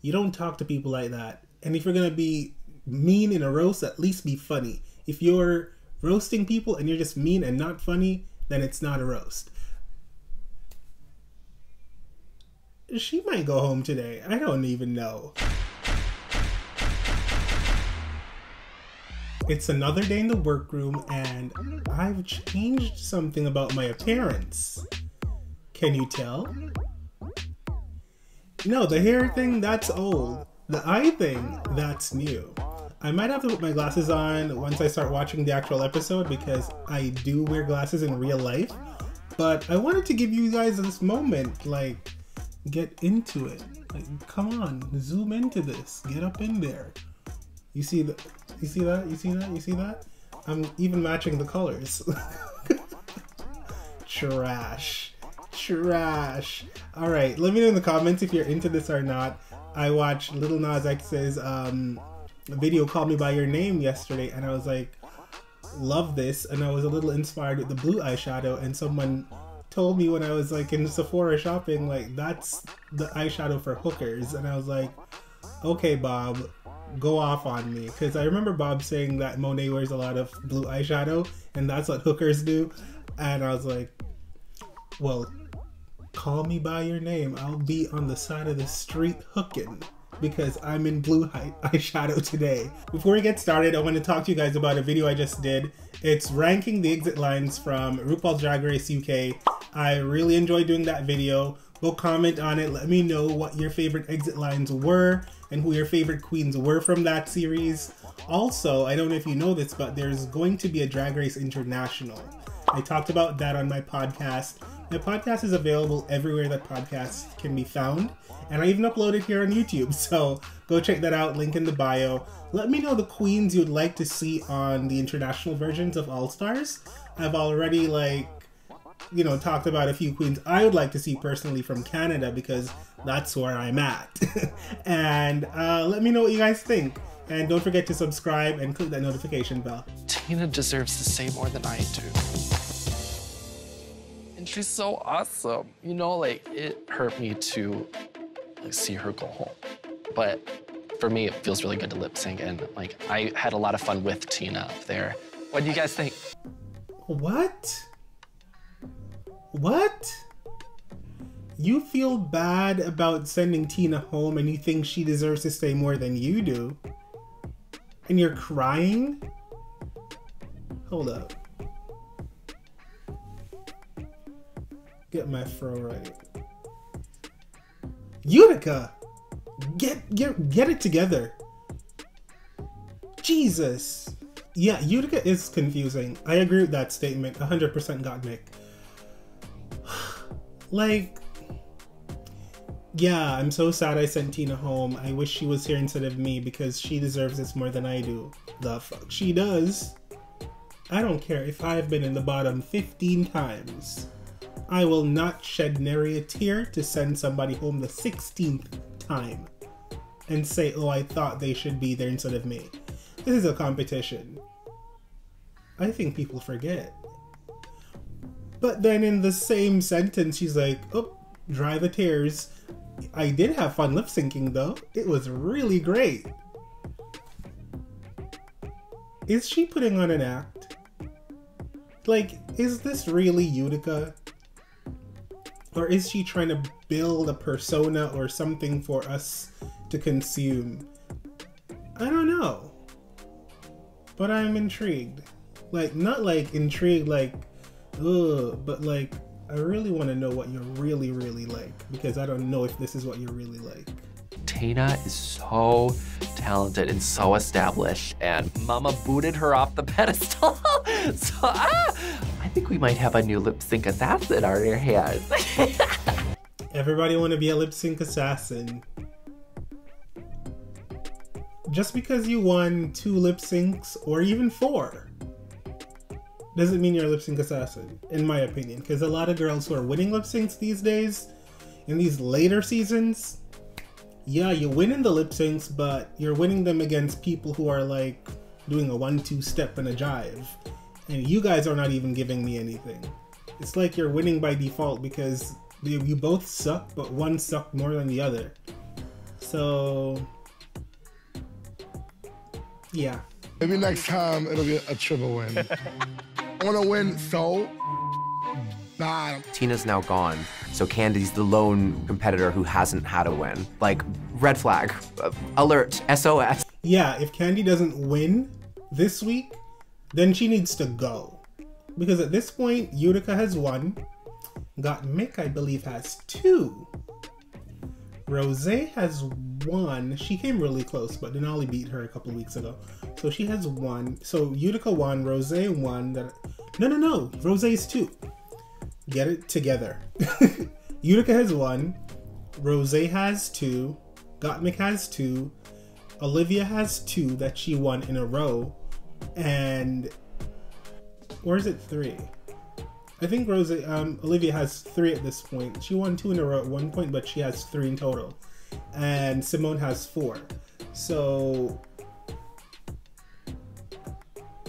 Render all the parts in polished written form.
You don't talk to people like that. And if you're gonna be mean in a roast, at least be funny. If you're roasting people and you're just mean and not funny, then it's not a roast. She might go home today. I don't even know. It's another day in the workroom and I've changed something about my appearance. Can you tell? No, the hair thing, that's old. The eye thing, that's new. I might have to put my glasses on once I start watching the actual episode because I do wear glasses in real life. But I wanted to give you guys this moment, like, get into it. Like, come on, zoom into this. Get up in there. You see that? You see that? You see that? You see that? I'm even matching the colors. Trash. Trash. Alright, let me know in the comments if you're into this or not. I watched Lil Nas X's video Call Me By Your Name yesterday and I was like, love this, and I was a little inspired with the blue eyeshadow, and someone told me when I was like in Sephora shopping, like, that's the eyeshadow for hookers, and I was like, okay Bob, go off on me, because I remember Bob saying that Monet wears a lot of blue eyeshadow and that's what hookers do, and I was like, well, call me by your name. I'll be on the side of the street hooking because I'm in blue eyeshadow today. Before we get started, I want to talk to you guys about a video I just did. It's ranking the exit lines from RuPaul's Drag Race UK. I really enjoyed doing that video. Go comment on it. Let me know what your favorite exit lines were and who your favorite queens were from that series. Also, I don't know if you know this, but there's going to be a Drag Race International. I talked about that on my podcast. My podcast is available everywhere that podcasts can be found, and I even upload it here on YouTube, so go check that out, link in the bio. Let me know the queens you'd like to see on the international versions of All Stars. I've already, like, you know, talked about a few queens I would like to see personally from Canada because that's where I'm at. And let me know what you guys think. And don't forget to subscribe and click that notification bell. Tina deserves to say more than I do. And she's so awesome. You know, like, it hurt me to see her go home. But for me, it feels really good to lip sync. And, like, I had a lot of fun with Tina up there. What do you guys think? What? What? You feel bad about sending Tina home and you think she deserves to stay more than you do? And you're crying? Hold up. Get my fro right. Utica! Get it together. Jesus. Yeah, Utica is confusing. I agree with that statement. 100% got Nick. Like, yeah, I'm so sad I sent Tina home. I wish she was here instead of me because she deserves this more than I do. The fuck she does. I don't care if I've been in the bottom 15 times. I will not shed nary a tear to send somebody home the 16th time and say, oh, I thought they should be there instead of me. This is a competition. I think people forget. But then in the same sentence, she's like, oh, dry the tears. I did have fun lip syncing though. It was really great. Is she putting on an act? Like, is this really Utica? Or is she trying to build a persona or something for us to consume? I don't know. But I'm intrigued. Like, not like intrigued like, ugh, but like, I really want to know what you're really like, because I don't know if this is what you really like. Tina is so talented and so established, and Mama booted her off the pedestal. So I think we might have a new lip sync assassin on our hands. Everybody want to be a lip sync assassin. Just because you won 2 lip syncs or even 4 doesn't mean you're a lip sync assassin, in my opinion. Because a lot of girls who are winning lip syncs these days, in these later seasons, yeah, you win in the lip syncs, but you're winning them against people who are like doing a 1-2 step and a jive. And you guys are not even giving me anything. It's like you're winning by default because you both suck, but one sucked more than the other. So yeah. Maybe next time it'll be a triple win. I want to win so bad. Tina's now gone, so Candy's the lone competitor who hasn't had a win. Like, red flag, alert, SOS. Yeah, if Candy doesn't win this week, then she needs to go. Because at this point, Utica has won. Got Mick, I believe, has 2. Rose has 1. She came really close, but Denali beat her a couple of weeks ago. So she has 1. So Utica 1, Rose 1. No. Rose is 2. Get it together. Utica has 1. Rose has 2. Gottmik has 2. Olivia has 2 that she won in a row. And or is it 3? I think Olivia has 3 at this point. She won 2 in a row at one point, but she has 3 in total. And Simone has 4. So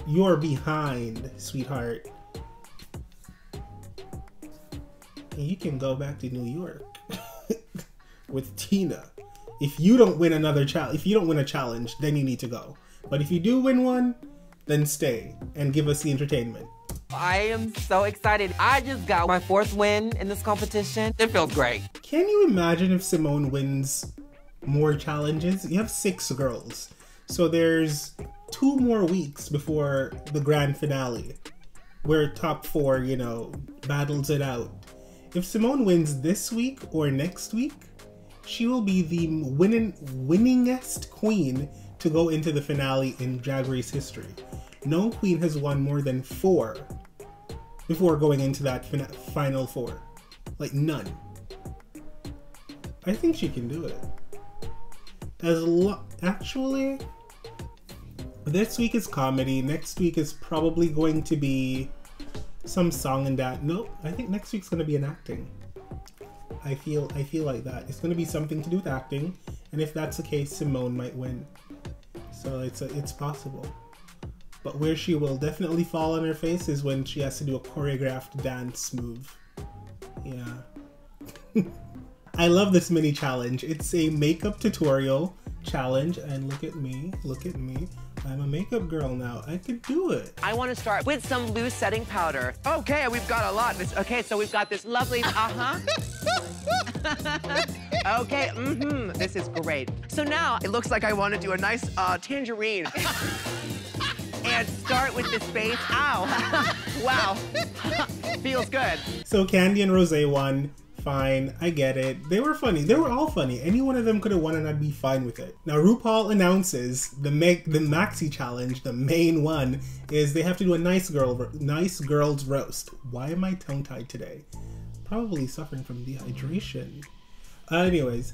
you're behind, sweetheart. And you can go back to New York with Tina. If you don't win another challenge, if you don't win a challenge, then you need to go. But if you do win one, then stay and give us the entertainment. I am so excited. I just got my 4th win in this competition. It feels great. Can you imagine if Simone wins more challenges? You have 6 girls. So there's 2 more weeks before the grand finale, where top 4, you know, battles it out. If Simone wins this week or next week, she will be the winningest queen to go into the finale in Drag Race history. No queen has won more than 4 before going into that final 4. Like, none. I think she can do it. Actually, this week is comedy. Next week is probably going to be some song and dance. Nope, I think next week's going to be an acting. I feel like that. It's going to be something to do with acting. And if that's the case, Simone might win. So it's possible. But where she will definitely fall on her face is when she has to do a choreographed dance move. Yeah. I love this mini challenge. It's a makeup tutorial challenge, and look at me. I'm a makeup girl now. I could do it. I want to start with some loose setting powder. Okay, we've got a lot. Okay, so we've got this lovely, Okay, this is great. So now, it looks like I want to do a nice tangerine. And start with this base. Ow. Wow. Feels good. So Candy and Rose won. Fine, I get it. They were funny. They were all funny. Any one of them could have won and I'd be fine with it. Now RuPaul announces the maxi challenge, the main one, is they have to do a nice girls roast. Why am I tongue-tied today? Probably suffering from dehydration. Anyways,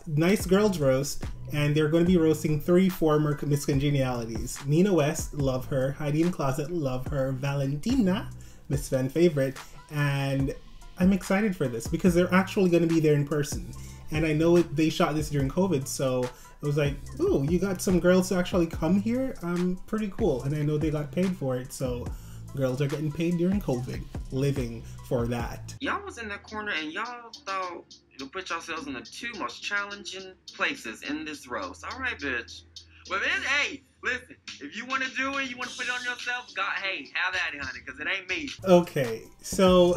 nice girls roast, and they're going to be roasting 3 former Miss Congenialities. Nina West, love her. Heidi in Closet, love her. Valentina, Miss Fan favorite, and I'm excited for this because they're actually going to be there in person. And I know they shot this during COVID, so it was like, ooh, you got some girls to actually come here? Pretty cool. And I know they got paid for it, so girls are getting paid during COVID, living for that. Y'all was in that corner and y'all thought you'll put yourselves in the 2 most challenging places in this roast. All right, bitch. Well, then, hey, listen, if you want to do it, you want to put it on yourself, hey, have at it, honey, because it ain't me. Okay, so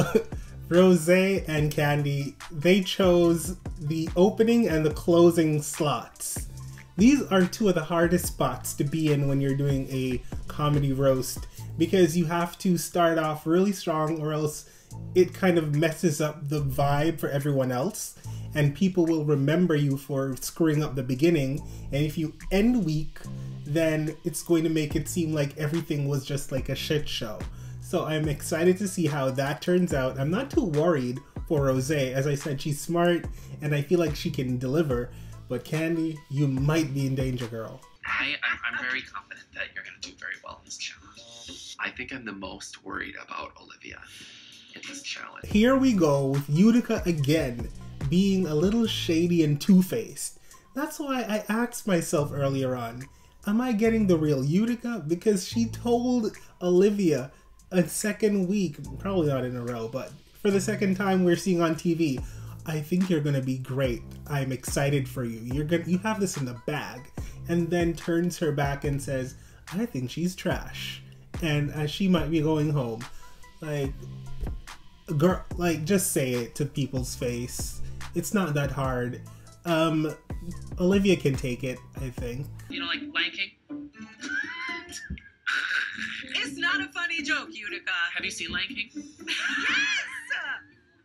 Rose and Candy, they chose the opening and the closing slots. These are 2 of the hardest spots to be in when you're doing a comedy roast, because you have to start off really strong or else it kind of messes up the vibe for everyone else, and people will remember you for screwing up the beginning, and if you end weak, then it's going to make it seem like everything was just like a shit show. So I'm excited to see how that turns out. I'm not too worried for Rose. As I said, she's smart and I feel like she can deliver. But Candy, you might be in danger, girl. I'm very confident that you're going to do very well in this challenge. I think I'm the most worried about Olivia in this challenge. Here we go with Utica again, being a little shady and two-faced. That's why I asked myself earlier on, am I getting the real Utica? Because she told Olivia a second week, probably not in a row, but for the second time we're seeing on TV, I think you're gonna be great. I'm excited for you. You have this in the bag. And then turns her back and says, I think she's trash. And as she might be going home. Like, girl, like, just say it to people's face. It's not that hard. Olivia can take it, I think. You know, like Lion King? It's not a funny joke, Utica. Have you seen Lion King? Yes!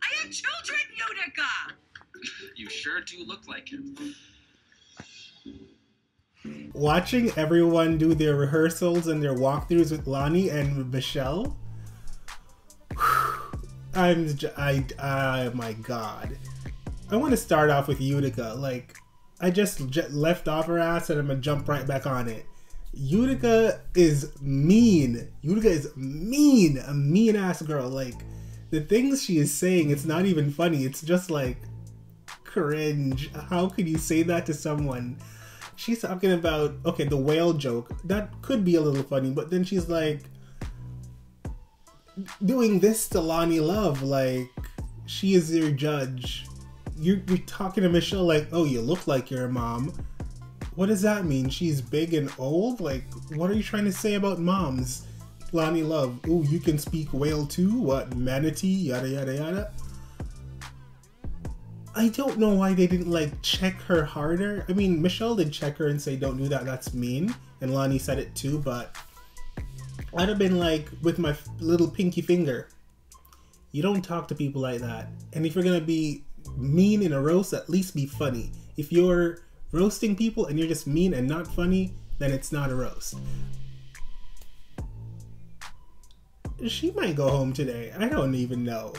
I have children, Utica! You sure do look like it. Watching everyone do their rehearsals and their walkthroughs with Lonnie and Michelle, oh my god. I want to start off with Utica. Like, I just left off her ass and I'm gonna jump right back on it. Utica is mean. Utica is mean. A mean ass girl. Like, the things she is saying, it's not even funny. It's just like cringe. How could you say that to someone? She's talking about, okay, the whale joke. That could be a little funny, but then she's like doing this to Lonnie Love, like she is your judge. You're talking to Michelle like, oh, you look like your mom. What does that mean? She's big and old? Like, what are you trying to say about moms? Lonnie Love, ooh, you can speak whale too? What, manatee? Yada yada yada. I don't know why they didn't like check her harder. I mean, Michelle did check her and say, don't do that, that's mean. And Lonnie said it too, but I'd have been like, with my little pinky finger. You don't talk to people like that. And if you're gonna be mean in a roast, at least be funny. If you're roasting people and you're just mean and not funny, then it's not a roast. She might go home today. I don't even know.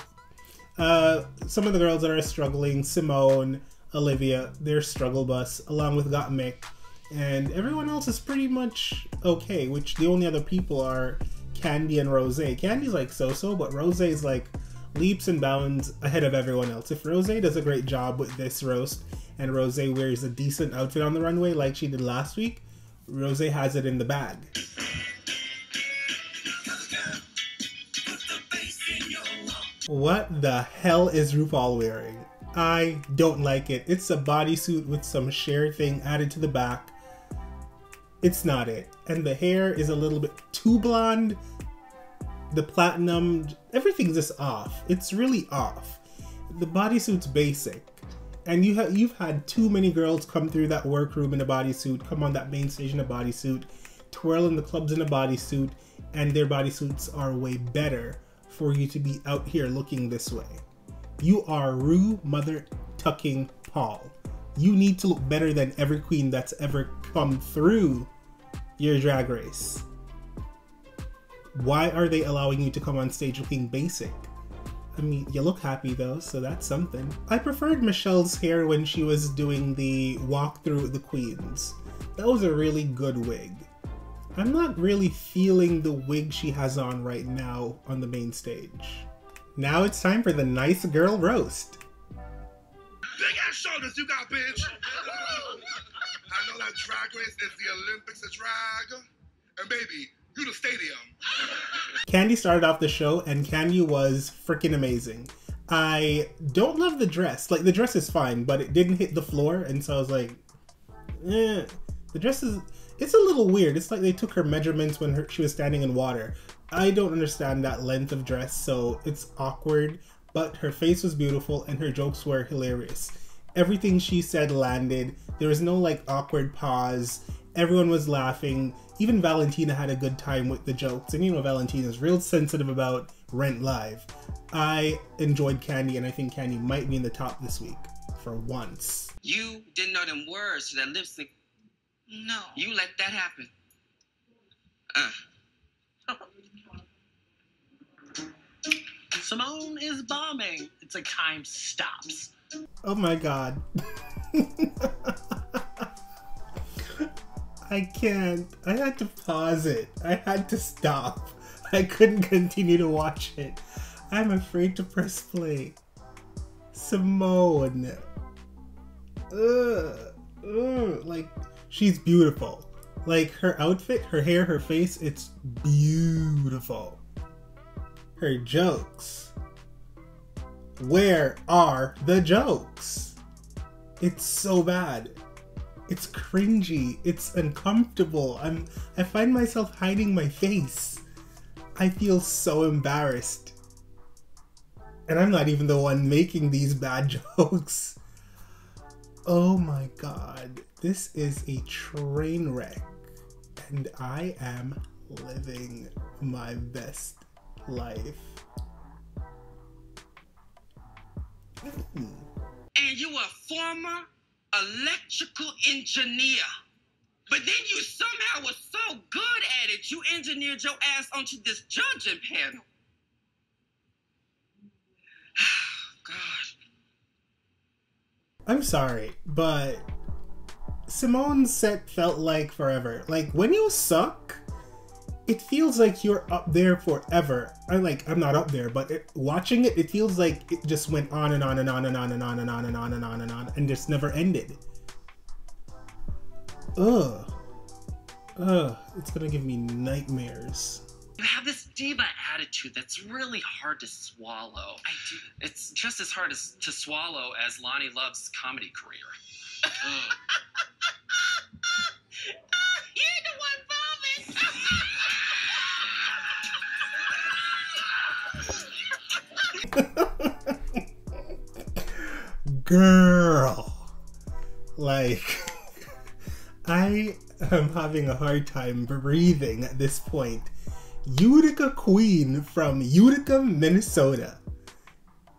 Some of the girls that are struggling, Simone, Olivia, their struggle bus, along with Gottmik, and everyone else is pretty much okay, which the only other people are Candy and Rose. Candy's like so-so, but Rose is like leaps and bounds ahead of everyone else. If Rose does a great job with this roast, and Rose wears a decent outfit on the runway like she did last week, Rose has it in the bag. What the hell is RuPaul wearing? I don't like it. It's a bodysuit with some sheer thing added to the back. It's not it. And the hair is a little bit too blonde. The platinum, everything's just off. It's really off. The bodysuit's basic. And you've had too many girls come through that workroom in a bodysuit, come on that main stage in a bodysuit, twirl in the clubs in a bodysuit, and their bodysuits are way better for you to be out here looking this way. You are Ru Mother Tucking Paul. You need to look better than every queen that's ever come through your drag race. Why are they allowing you to come on stage looking basic? I mean, you look happy though, so that's something. I preferred Michelle's hair when she was doing the walkthrough with the queens. That was a really good wig. I'm not really feeling the wig she has on right now on the main stage. Now it's time for the nice girl roast. Big ass shoulders you got, bitch. I know that drag race is the Olympics of drag. And baby, you the stadium. Candy started off the show and Candy was freaking amazing. I don't love the dress. Like, the dress is fine, but it didn't hit the floor, and so I was like, eh. The dress is... It's a little weird. It's like they took her measurements when she was standing in water. I don't understand that length of dress, so it's awkward, but her face was beautiful and her jokes were hilarious. Everything she said landed. There was no like awkward pause. Everyone was laughing. Even Valentina had a good time with the jokes. And you know Valentina's real sensitive about Rent Live. I enjoyed Candy, and I think Candy might be in the top this week for once. You didn't know them words to that lip sync. No. You let that happen. Simone is bombing. It's like time stops. Oh my god. I can't. I had to pause it. I had to stop. I couldn't continue to watch it. I'm afraid to press play. Simone. Like, she's beautiful. Like, her outfit, her hair, her face, it's beautiful. Her jokes. Where are the jokes? It's so bad. It's cringy. It's uncomfortable. I find myself hiding my face. I feel so embarrassed. And I'm not even the one making these bad jokes. Oh my god. This is a train wreck. And I am living my best life. And you a former electrical engineer. But then you somehow were so good at it, you engineered your ass onto this judging panel. God. I'm sorry, but Simone's set felt like forever. Like, when you suck, it feels like you're up there forever. I'm not up there, but watching it, it feels like it just went on and on and on and on and on and on and on and on and on and just never ended. Ugh. Ugh. It's gonna give me nightmares. You have this diva attitude that's really hard to swallow. I do. It's just as hard to swallow as Lonnie Love's comedy career. You're the one vomit. Girl. Like, I am having a hard time breathing at this point. Utica Queen from Utica, Minnesota.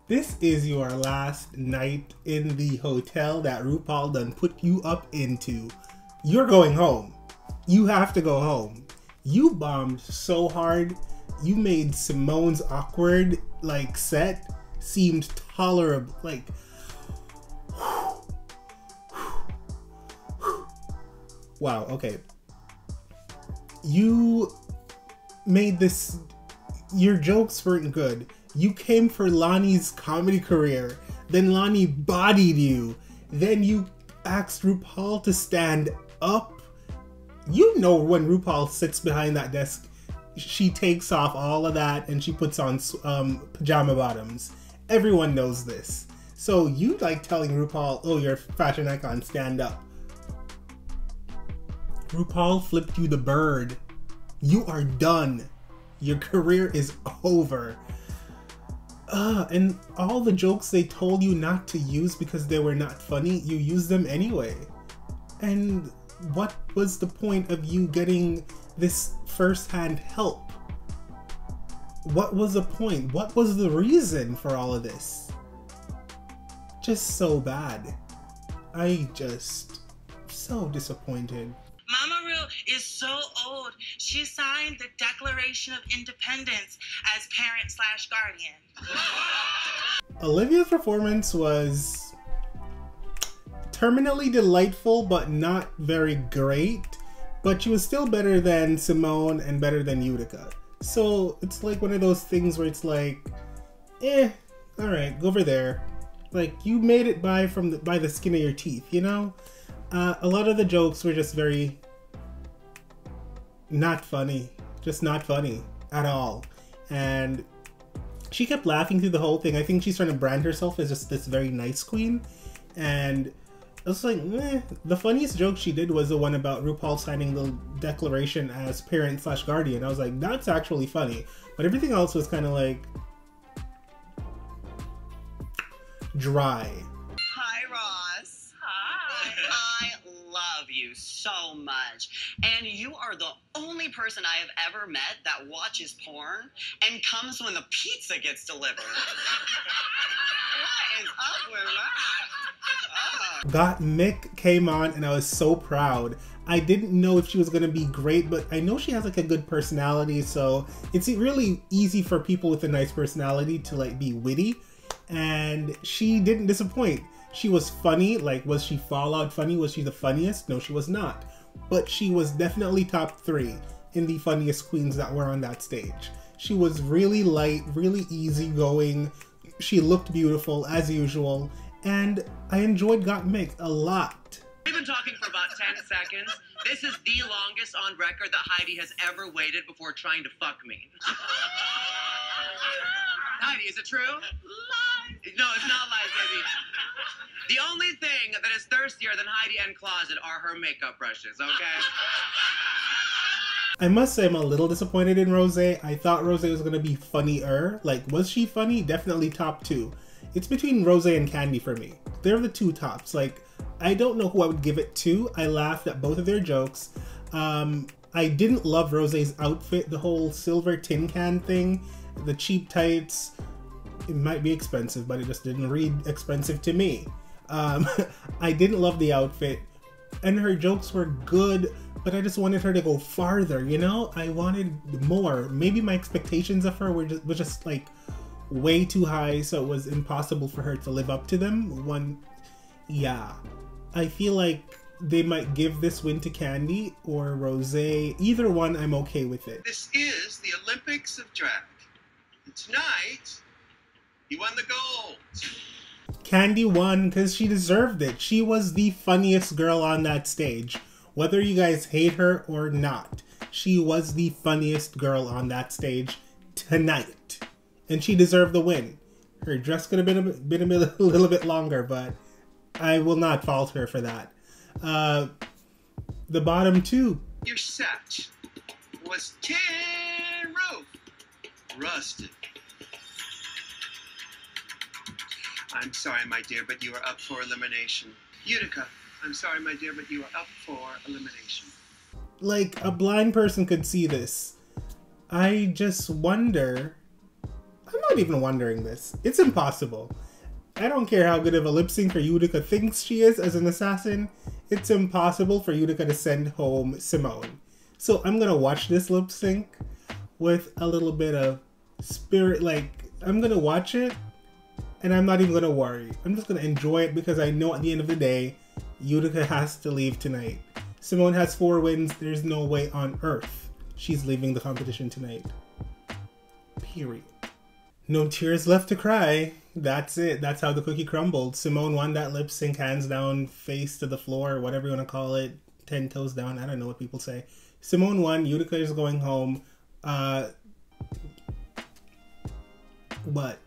This is your last night in the hotel that RuPaul done put you up into. You're going home. You have to go home. You bombed so hard. You made Simone's awkward, like, set seemed tolerable. Like, wow, okay. You made this, your jokes weren't good. You came for Lonnie's comedy career, then Lonnie bodied you, then you asked RuPaul to stand up. You know when RuPaul sits behind that desk, she takes off all of that and she puts on pajama bottoms. Everyone knows this. So you like telling RuPaul, oh, you're a fashion icon, stand up. RuPaul flipped you the bird. You are done. Your career is over. And all the jokes they told you not to use because they were not funny, you used them anyway. And what was the point of you getting this first-hand help? What was the point? What was the reason for all of this? Just so bad. So disappointed. Mama Real is so old. She signed the Declaration of Independence as parent/guardian. Olivia's performance was terminally delightful, but not very great. But she was still better than Simone and better than Utica. So it's like one of those things where it's like, alright, go over there. Like, you made it by the skin of your teeth, you know? A lot of the jokes were just very not funny. Just not funny at all. And she kept laughing through the whole thing. I think she's trying to brand herself as just this very nice queen. And I was like, the funniest joke she did was the one about RuPaul signing the declaration as parent/guardian. I was like, that's actually funny. But everything else was kind of like dry. Hi, Ross. Hi. I love you so much. And you are the only person I have ever met that watches porn and comes when the pizza gets delivered. What is up with that? Got Mick came on and I was so proud. I didn't know if she was going to be great, but I know she has like a good personality, so it's really easy for people with a nice personality to like be witty, and she didn't disappoint. She was funny. Like, was she Fallout funny? Was she the funniest? No, she was not. But she was definitely top 3 in the funniest queens that were on that stage. She was really light, really easygoing. She looked beautiful as usual, and I enjoyed Got Mick a lot. We've been talking for about 10 seconds. This is the longest on record that Heidi has ever waited before trying to fuck me. Heidi, is it true? Lies No, it's not lies, baby. The only thing that is thirstier than Heidi N Closet are her makeup brushes, okay? I must say I'm a little disappointed in Rose. I thought Rose was going to be funnier. Like, was she funny? Definitely top 2. It's between Rose and Candy for me. They're the 2 tops. Like, I don't know who I would give it to. I laughed at both of their jokes. I didn't love Rose's outfit, the whole silver tin can thing, the cheap tights. It might be expensive, but it just didn't read expensive to me. I didn't love the outfit, and her jokes were good, but I just wanted her to go farther, you know? I wanted more. Maybe my expectations of her were just like way too high, so it was impossible for her to live up to them. Yeah. I feel like they might give this win to Candy or Rose. Either one, I'm okay with it. This is the Olympics of drag. And tonight, you won the gold. Candy won because she deserved it. She was the funniest girl on that stage. Whether you guys hate her or not, she was the funniest girl on that stage tonight. And she deserved the win. Her dress could have been a little bit longer, but I will not fault her for that. The bottom 2. Your set was tin roof rusted. I'm sorry, my dear, but you are up for elimination. Utica, I'm sorry, my dear, but you are up for elimination. Like, a blind person could see this. I just wonder... I'm not even wondering this. It's impossible. I don't care how good of a lip syncer Utica thinks she is as an assassin. It's impossible for Utica to send home Simone. So I'm gonna watch this lip sync with a little bit of spirit. Like, I'm gonna watch it and I'm not even gonna worry. I'm just gonna enjoy it because I know at the end of the day, Utica has to leave tonight. Simone has 4 wins. There's no way on earth she's leaving the competition tonight. Period. No tears left to cry. That's it. That's how the cookie crumbled. Simone won that lip sync, hands down, face to the floor, whatever you want to call it. 10 toes down. I don't know what people say. Simone won. Utica is going home. But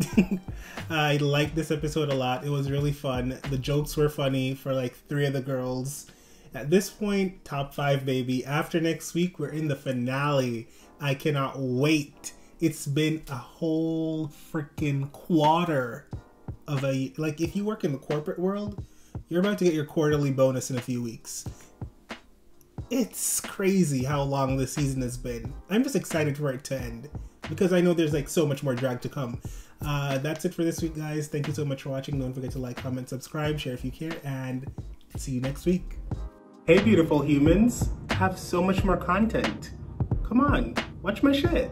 I liked this episode a lot. It was really fun. The jokes were funny for like 3 of the girls. At this point, top 5, baby. After next week, we're in the finale. I cannot wait. It's been a whole freaking quarter of a... Like, if you work in the corporate world, you're about to get your quarterly bonus in a few weeks. It's crazy how long this season has been. I'm just excited for it to end because I know there's like so much more drag to come. That's it for this week, guys. Thank you so much for watching. Don't forget to like, comment, subscribe, share if you care, and see you next week. Hey, beautiful humans. I have so much more content. Come on, watch my shit.